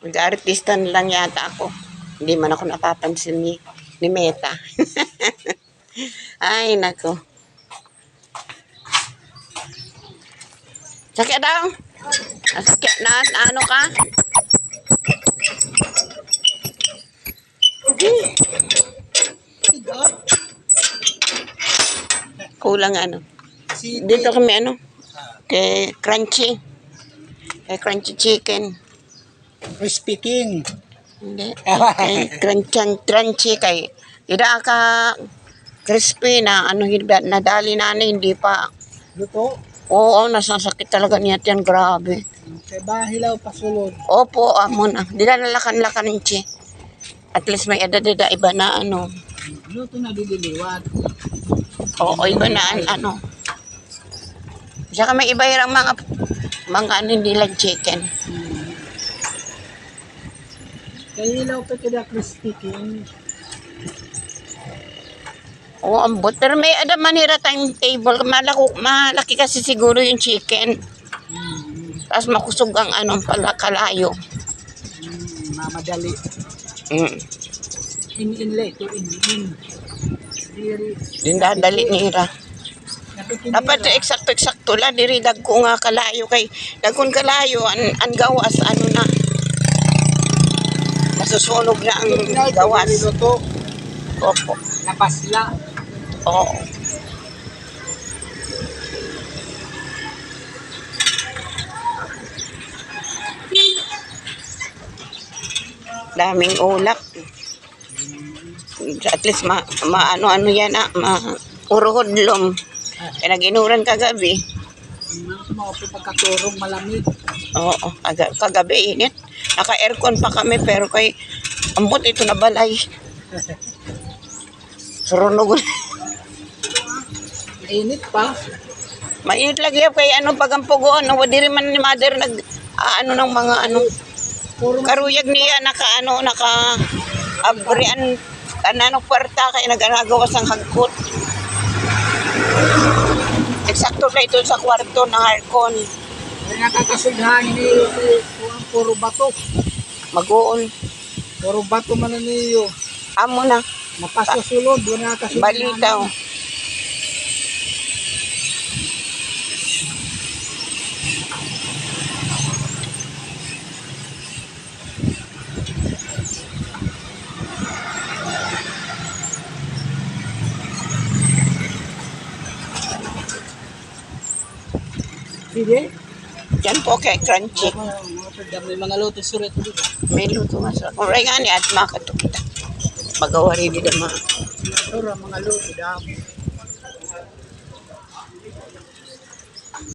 Mag-artista na lang yata ako. Hindi man ako napapansin ni Meta. Ay, nako. Sakya daw. Sakya na, ano ka? Kulang ano. Dito kami ano. Kay Crunchy. Kay Crunchy Chicken. Crispy King. Hindi. Kay Crunchy kay. Ida ka crispy na ano nadali na hindi pa. Luto. Oo, nasasakit talaga niya yan. Grabe. Kay Bahilaw pasulod. Opo, amon ah. Di na nalakan-lakan ng chi. At least may edad-edad iba na ano. Luto na didiliwat. Oo, iba na ano. Saka may iba yung mga ano nilang chicken. Kay Hilaw pa kada Crispy King. Oo, ambot. Pero may ada manira timetable. Malaki kasi siguro yung chicken. Tapos makusog ang anong pala kalayo. Mamadali. In-inlay to in. Dindadali nira. Dapat eksakto-eksakto lang. Diri dagko nga kalayo kay dagkon kalayo ang gawas ano na. Masusunog na ang gawas. Luto. Opo. Napasla. Oo. Daming ulap. At least ano yan uruhodlom. Kaya nag-inuran kagabi. Mga pagkaturong malamig. Oo, kagabi init. Naka-aircon pa kami pero kay ambot ito na balay. Surunog. Mainit pa. Mainit lagi kay ano pagampugoon. Diri man ni mother nag ano ng mga ano. Karuyag niya naka abrian kanano kwarta kay naganagawa sang hagkot. Eksakto na ito sa kwarto ng aircon. May nakakasughan ni puro bato. Mag-uon. Puro bato man niyo. Amo na. Mapasusulod. Wala nakakasughan. Balitaw. Sige. Yan po kay Crunchy. May mga luto suret dito. May luto nga sa kung nga ni at makato kita. Magawa rin din mga. Mga luto dami.